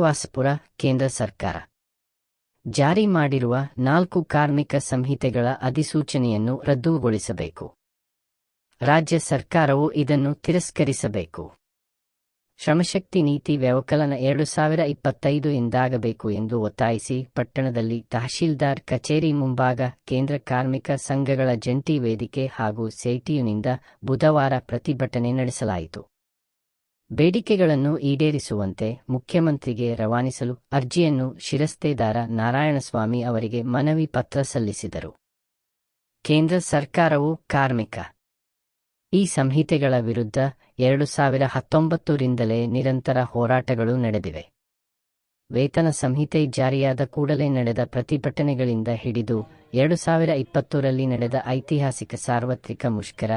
ಶ್ರೀನಿವಾಸಪುರ ಕೇಂದ್ರ ಸರ್ಕಾರ ಜಾರಿ ಮಾಡಿರುವ 4 ಕಾರ್ಮಿಕ ಸಂಹಿತೆಗಳ ಅಧಿಸೂಚನೆಯನ್ನು ರದ್ದುಗೊಳಿಸಬೇಕು. ರಾಜ್ಯ ಸರ್ಕಾರವು ಇದನ್ನು ತಿರಸ್ಕರಿಸಬೇಕು. ಶ್ರಮಶಕ್ತಿ ನೀತಿ ವ್ಯವಕಲನ 2025 ಎಂದಾಗಬೇಕು ಎಂದು ಒತ್ತಾಯಿಸಿ ಪಟ್ಟಣದಲ್ಲಿ ತಹಶೀಲ್ದಾರ್ ಕಚೇರಿ ಮುಂಭಾಗ ಕೇಂದ್ರ ಕಾರ್ಮಿಕ ಸಂಘಗಳ ಜಂಟಿ ವೇದಿಕೆ ಹಾಗೂ ಸಿಐಟಿಯುನಿಂದ ಬುಧವಾರ ಪ್ರತಿಭಟನೆ ನಡೆಸಲಾಯಿತು. ಬೇಡಿಕೆಗಳನ್ನು ಈಡೇರಿಸುವಂತೆ ಮುಖ್ಯಮಂತ್ರಿಗೆ ರವಾನಿಸಲು ಅರ್ಜಿಯನ್ನು ಶಿರಸ್ತೇದಾರ ನಾರಾಯಣಸ್ವಾಮಿ ಅವರಿಗೆ ಮನವಿ ಪತ್ರ ಸಲ್ಲಿಸಿದರು. ಕೇಂದ್ರ ಸರ್ಕಾರವು ಕಾರ್ಮಿಕ ಈ ಸಂಹಿತೆಗಳ ವಿರುದ್ಧ 2019ರಿಂದಲೇ ನಿರಂತರ ಹೋರಾಟಗಳು ನಡೆದಿವೆ. ವೇತನ ಸಂಹಿತೆ ಜಾರಿಯಾದ ಕೂಡಲೇ ನಡೆದ ಪ್ರತಿಭಟನೆಗಳಿಂದ ಹಿಡಿದು 2020ರಲ್ಲಿ ನಡೆದ ಐತಿಹಾಸಿಕ ಸಾರ್ವತ್ರಿಕ ಮುಷ್ಕರ,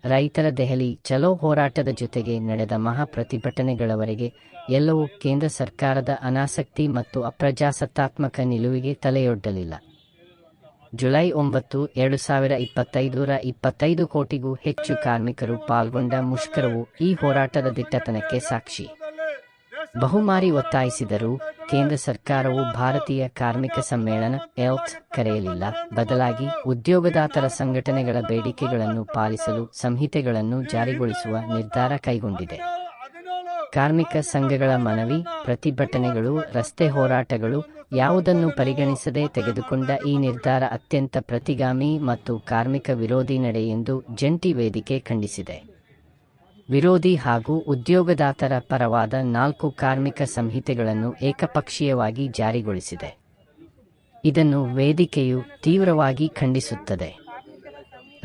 ರೈತರ ದೆಹಲಿ ಚಲೋ ಹೋರಾಟದ ಜೊತೆಗೆ ನಡೆದ ಮಹಾ ಪ್ರತಿಭಟನೆಗಳವರೆಗೆ ಎಲ್ಲವೂ ಕೇಂದ್ರ ಸರ್ಕಾರದ ಅನಾಸಕ್ತಿ ಮತ್ತು ಅಪ್ರಜಾಸತ್ತಾತ್ಮಕ ನಿಲುವಿಗೆ ತಲೆಯೊಡ್ಡಲಿಲ್ಲ. ಜುಲೈ 9, 2025ರ 25 ಕೋಟಿಗೂ ಹೆಚ್ಚು ಕಾರ್ಮಿಕರು ಪಾಲ್ಗೊಂಡ ಮುಷ್ಕರವು ಈ ಹೋರಾಟದ ದಿಟ್ಟತನಕ್ಕೆ ಸಾಕ್ಷಿ. ಬಹುಮಾರಿ ಒತ್ತಾಯಿಸಿದರೂ ಕೇಂದ್ರ ಸರ್ಕಾರವು ಭಾರತೀಯ ಕಾರ್ಮಿಕ ಸಮ್ಮೇಳನ ಎಲ್ತ್ ಕರೆಯಲಿಲ್ಲ. ಬದಲಾಗಿ ಉದ್ಯೋಗದಾತರ ಸಂಘಟನೆಗಳ ಬೇಡಿಕೆಗಳನ್ನು ಪಾಲಿಸಲು ಸಂಹಿತೆಗಳನ್ನು ಜಾರಿಗೊಳಿಸುವ ನಿರ್ಧಾರ ಕೈಗೊಂಡಿದೆ. ಕಾರ್ಮಿಕ ಸಂಘಗಳ ಮನವಿ, ಪ್ರತಿಭಟನೆಗಳು, ರಸ್ತೆ ಹೋರಾಟಗಳು ಯಾವುದನ್ನು ಪರಿಗಣಿಸದೆ ತೆಗೆದುಕೊಂಡ ಈ ನಿರ್ಧಾರ ಅತ್ಯಂತ ಪ್ರತಿಗಾಮಿ ಮತ್ತು ಕಾರ್ಮಿಕ ವಿರೋಧಿ ನಡೆ ಎಂದು ಜಂಟಿ ವೇದಿಕೆ ಖಂಡಿಸಿದೆ. ವಿರೋಧಿ ಹಾಗೂ ಉದ್ಯೋಗದಾತರ ಪರವಾದ 4 ಕಾರ್ಮಿಕ ಸಂಹಿತೆಗಳನ್ನು ಏಕಪಕ್ಷೀಯವಾಗಿ ಜಾರಿಗೊಳಿಸಿದೆ. ಇದನ್ನು ವೇದಿಕೆಯು ತೀವ್ರವಾಗಿ ಖಂಡಿಸುತ್ತದೆ.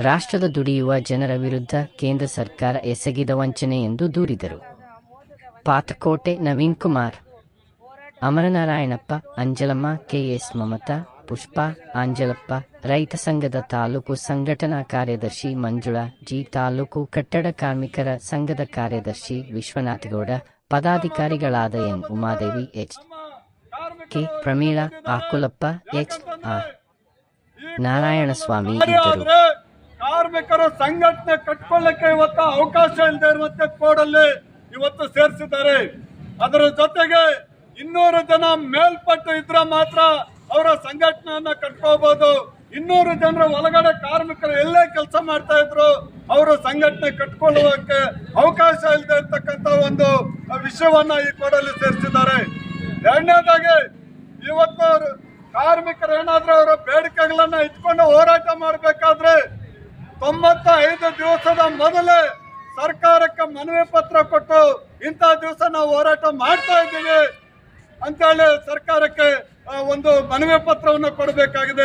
ರಾಷ್ಟ್ರದ ದುಡಿಯುವ ಜನರ ವಿರುದ್ಧ ಕೇಂದ್ರ ಸರ್ಕಾರ ಎಸಗಿದ ವಂಚನೆ ಎಂದು ದೂರಿದರು. ಪಾತಕೋಟೆ ನವೀನ್ ಕುಮಾರ್, ಅಮರನಾರಾಯಣಪ್ಪ, ಅಂಜಲಮ್ಮ, ಕೆಎಸ್ ಮಮತಾ, ಪುಷ್ಪಾ, ಆಂಜಲಪ್ಪ, ರೈತ ಸಂಘದ ತಾಲೂಕು ಸಂಘಟನಾ ಕಾರ್ಯದರ್ಶಿ ಮಂಜುಳಾ ಜಿ, ತಾಲೂಕು ಕಟ್ಟಡ ಕಾರ್ಮಿಕರ ಸಂಘದ ಕಾರ್ಯದರ್ಶಿ ವಿಶ್ವನಾಥಗೌಡ, ಪದಾಧಿಕಾರಿಗಳಾದ N Umadevi, H K Pramila, Akulappa, H R Narayanaswamy ಇದ್ದರು. ಕಾರ್ಮಿಕರ ಸಂಘಟನೆ ಕಟ್ಕೊಳ್ಳಕ್ಕೆ ಇವತ್ತು ಅವಕಾಶ ಇಲ್ಲದೆ ಇರುವಂತೆ ಕೋಡಲ್ಲಿ ಇವತ್ತು ಸೇರಿಸಿದ್ದಾರೆ. ಅದರ ಜೊತೆಗೆ 200 ಜನ ಮೇಲ್ಪಟ್ಟು ಇದ್ರೆ ಮಾತ್ರ ಅವರ ಸಂಘಟನೆಯನ್ನ ಕಟ್ಕೋಬಹುದು. 200 ಜನರ ಒಳಗಡೆ ಕಾರ್ಮಿಕರು ಎಲ್ಲೇ ಕೆಲಸ ಮಾಡ್ತಾ ಇದ್ರು ಅವರು ಸಂಘಟನೆ ಕಟ್ಕೊಳ್ಳುವಕ್ಕೆ ಅವಕಾಶ ಇಲ್ಲದೆ ಇರ್ತಕ್ಕಂಥ ಒಂದು ವಿಷಯವನ್ನ ಈ ಕೋಡಲ್ಲಿ ಸೇರಿಸಿದ್ದಾರೆ. ಎರಡನೇದಾಗಿ ಇವತ್ತು ಕಾರ್ಮಿಕರು ಏನಾದ್ರೂ ಅವರ ಬೇಡಿಕೆಗಳನ್ನ ಇಟ್ಕೊಂಡು ಹೋರಾಟ ಮಾಡಬೇಕಾದ್ರೆ 95 ದಿವಸದ ಮೊದಲೇ ಸರ್ಕಾರಕ್ಕೆ ಮನವಿ ಪತ್ರ ಕೊಟ್ಟು ಇಂಥ ದಿವಸ ನಾವು ಹೋರಾಟ ಮಾಡ್ತಾ ಇದ್ದೀವಿ ಅಂತೇಳಿ ಸರ್ಕಾರಕ್ಕೆ ಒಂದು ಮನವಿ ಪತ್ರವನ್ನು ಕೊಡಬೇಕಾಗಿದೆ.